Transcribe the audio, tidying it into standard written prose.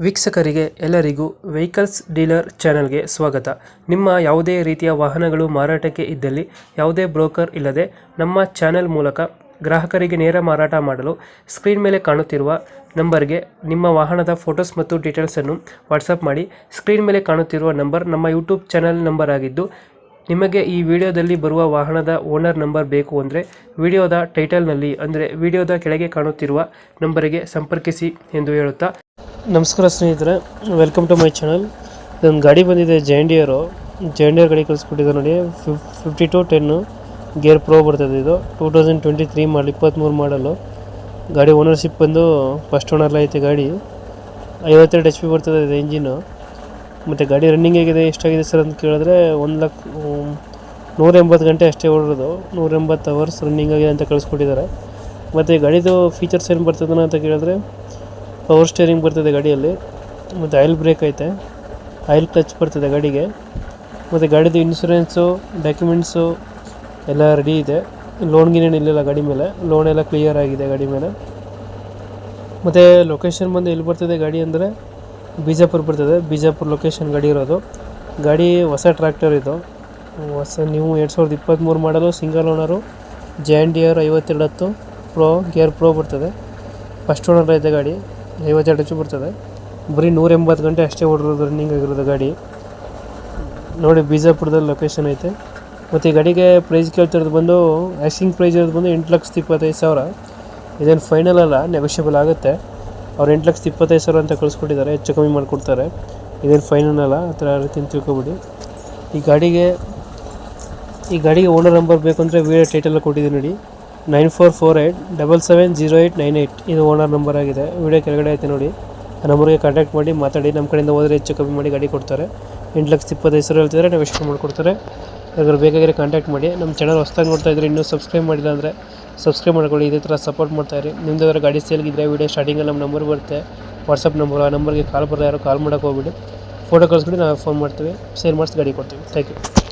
ವೀಕ್ಷಕರಿಗೆ ಎಲ್ಲರಿಗೂ vehicles dealer ಚಾನೆಲ್ಗೆ ಸ್ವಾಗತ. ನಿಮ್ಮ ಯಾವುದೇ ರೀತಿಯ ವಾಹನಗಳು ಮಾರಾಟಕ್ಕೆ ಇದ್ದಲ್ಲಿ ಯಾವುದೇ ಬ್ರೋಕರ್ ಇಲ್ಲದೆ ನಮ್ಮ ಚಾನೆಲ್ ಮೂಲಕ ಗ್ರಾಹಕರಿಗೆ ನೇರ ಮಾರಾಟ ಮಾಡಲು ಸ್ಕ್ರೀನ್ ಮೇಲೆ ಕಾಣುತ್ತಿರುವ ನಂಬರ್ಗೆ ನಿಮ್ಮ ವಾಹನದ ಫೋಟೋಸ್ ಮತ್ತು ಡೀಟೇಲ್ಸನ್ನು ವಾಟ್ಸಪ್ ಮಾಡಿ. ಸ್ಕ್ರೀನ್ ಮೇಲೆ ಕಾಣುತ್ತಿರುವ ನಂಬರ್ ನಮ್ಮ ಯೂಟ್ಯೂಬ್ ಚಾನೆಲ್ ನಂಬರ್ ಆಗಿದ್ದು, ನಿಮಗೆ ಈ ವಿಡಿಯೋದಲ್ಲಿ ಬರುವ ವಾಹನದ ಓನರ್ ನಂಬರ್ ಬೇಕು ಅಂದರೆ ವಿಡಿಯೋದ ಟೈಟಲ್ನಲ್ಲಿ ಅಂದರೆ ವಿಡಿಯೋದ ಕೆಳಗೆ ಕಾಣುತ್ತಿರುವ ನಂಬರಿಗೆ ಸಂಪರ್ಕಿಸಿ ಎಂದು ಹೇಳುತ್ತಾ, ನಮಸ್ಕಾರ ಸ್ನೇಹಿತರೆ, ವೆಲ್ಕಮ್ ಟು ಮೈ ಚಾನಲ್. ಇದೊಂದು ಗಾಡಿ ಬಂದಿದೆ, ಜೈಂಡಿಯರ್ ಗಾಡಿ ಕಳಿಸ್ಕೊಟ್ಟಿದ್ದಾರೆ ನೋಡಿ. 5210 ಗೇರ್ ಪ್ರೋ ಬರ್ತದೆ. ಇದು 2023 ಮಾಡಲ್, 23 ಮಾಡಲು ಗಾಡಿ. ಓನರ್ಶಿಪ್ ಬಂದು ಫಸ್ಟ್ ಓನರ್ಲ ಐತೆ ಗಾಡಿ. 52 HP ಬರ್ತದೆ ಇದು ಇಂಜಿನು. ಮತ್ತು ಗಾಡಿ ರನ್ನಿಂಗ್ ಆಗಿದೆ, ಎಷ್ಟಾಗಿದೆ ಸರ್ ಅಂತ ಕೇಳಿದ್ರೆ 180 ಗಂಟೆ ಅಷ್ಟೇ ಓಡಿರೋದು. 180 ಅವರ್ಸ್ ರನ್ನಿಂಗ್ ಆಗಿದೆ ಅಂತ ಕಳಿಸ್ಕೊಟ್ಟಿದ್ದಾರೆ. ಮತ್ತು ಗಾಡಿದು ಫೀಚರ್ಸ್ ಏನು ಬರ್ತದೆ ಅಂತ ಕೇಳಿದ್ರೆ, ಪವರ್ ಸ್ಟೇರಿಂಗ್ ಬರ್ತದೆ ಗಾಡಿಯಲ್ಲಿ, ಮತ್ತು ಆಯಿಲ್ ಬ್ರೇಕ್ ಐತೆ, ಆಯಿಲ್ ಕ್ಲಚ್ ಬರ್ತದೆ ಗಾಡಿಗೆ. ಮತ್ತು ಗಾಡಿದು ಇನ್ಶೂರೆನ್ಸು ಡಾಕ್ಯುಮೆಂಟ್ಸು ಎಲ್ಲ ರೆಡಿ ಇದೆ. ಲೋನ್ ಗಿನೇನು ಇಲ್ಲಿಲ್ಲ ಗಾಡಿ ಮೇಲೆ, ಲೋನ್ ಎಲ್ಲ ಕ್ಲಿಯರ್ ಆಗಿದೆ ಗಾಡಿ ಮೇಲೆ. ಮತ್ತು ಲೊಕೇಶನ್ ಬಂದು ಎಲ್ಲಿ ಬರ್ತದೆ ಗಾಡಿ ಅಂದರೆ ಬಿಜಾಪುರ ಬರ್ತದೆ. ಬಿಜಾಪುರ ಲೊಕೇಶನ್ ಗಾಡಿ ಇರೋದು. ಗಾಡಿ ಹೊಸ ಟ್ರ್ಯಾಕ್ಟರ್ ಇದು, ಹೊಸ ನೀವು 2023 ಮಾಡಲು, ಸಿಂಗಲ್ ಓನರು, ಜೈಂಡಿಯರ್ 5210 ಪ್ರೋ ಗೇರ್ ಪ್ರೋ ಬರ್ತದೆ. ಫಸ್ಟ್ ಓನರ್ ಐತೆ ಗಾಡಿ. 52 HP ಬರ್ತದೆ. ಬರೀ 180 ಗಂಟೆ ಅಷ್ಟೇ ಓಡಿರೋದು, ರನ್ನಿಂಗ್ ಆಗಿರೋದು ಗಾಡಿ ನೋಡಿ. ಬಿಜಾಪುರದಲ್ಲಿ ಲೊಕೇಶನ್ ಐತೆ. ಮತ್ತು ಈ ಗಾಡಿಗೆ ಪ್ರೈಸ್ ಕೇಳ್ತಿರೋದು ಬಂದು, ಆ್ಯಕ್ಸಿಂಗ್ ಪ್ರೈಸ್ ಇರೋದು ಬಂದು 8,25,000. ಇದೇನು ಫೈನಲ್ ಅಲ್ಲ, ನೆಗೋಷಿಯಬಲ್ ಆಗುತ್ತೆ. ಅವ್ರು 8,25,000 ಅಂತ ಕಳಿಸ್ಕೊಟ್ಟಿದ್ದಾರೆ, ಹೆಚ್ಚು ಕಮ್ಮಿ ಮಾಡಿಕೊಡ್ತಾರೆ. ಇದೇನು ಫೈನಲ್ ಅಲ್ಲ, ಆ ಥರ ರೀತಿ ತಿಳ್ಕೊಬಿಡಿ. ಈ ಗಾಡಿಗೆ ಓನರ್ ನಂಬರ್ ಬೇಕು ಅಂದರೆ ವಿಡಿಯೋ ಟೈಟಲ್ ಕೊಟ್ಟಿದ್ದೀನಿ ನೋಡಿ. 9448770898 ಇದು ಓನರ್ ನಂಬರ್ ಆಗಿದೆ. ವಿಡಿಯೋ ಕೆಳಗಡೆ ಐತೆ ನೋಡಿ. ಆ ನಂಬರ್ಗೆ ಕಾಂಟ್ಯಾಕ್ಟ್ ಮಾಡಿ ಮಾತಾಡಿ. ನಮ್ಮ ಕಡೆಯಿಂದ ಹೋದರೆ ಹೆಚ್ಚು ಕಮ್ಮಿ ಮಾಡಿ ಗಾಡಿ ಕೊಡ್ತಾರೆ. 8,25,000 ಹೇಳ್ತಿದ್ದಾರೆ, ನಾವು ಎಷ್ಟು ಮಾಡಿಕೊಡ್ತಾರೆ. ಯಾರು ಬೇಕಾಗಿರೋ ಕಾಂಟ್ಯಾಕ್ಟ್ ಮಾಡಿ. ನಮ್ಮ ಚಾನಲ್ ಹೊಸ್ದಾಗಿ ನೋಡ್ತಾ ಇದ್ದರೆ, ಇನ್ನೂ ಸಬ್ಸ್ಕ್ರೈಬ್ ಮಾಡಿಲ್ಲ ಅಂದರೆ ಸಬ್ಸ್ಕ್ರೈಬ್ ಮಾಡ್ಕೊಳ್ಳಿ. ಇದೇ ಥರ ಸಪೋರ್ಟ್ ಮಾಡ್ತಾಯಿರಿ. ನಿಮ್ಮದಾದ್ರೆ ಗಾಡಿ ಸೇಲ್ಗಿದ್ರೆ ವಿಡಿಯೋ ಸ್ಟಾರ್ಟಿಂಗಲ್ಲಿ ನಮ್ಮ ನಂಬರ್ ಬರುತ್ತೆ, ವಾಟ್ಸಪ್ ನಂಬರು. ಆ ನಂಬರ್ಗೆ ಕಾಲ್ ಬರೋದು, ಯಾರು ಕಾಲ್ ಮಾಡೋಕೆ ಹೋಗ್ಬಿಡಿ. ಫೋಟೋ ಕಳಿಸ್ಬಿಡಿ, ನಾವು ಫೋನ್ ಮಾಡ್ತೀವಿ, ಸೇಲ್ ಮಾಡಿಸಿ ಗಾಡಿ ಕೊಡ್ತೀವಿ. Thank you.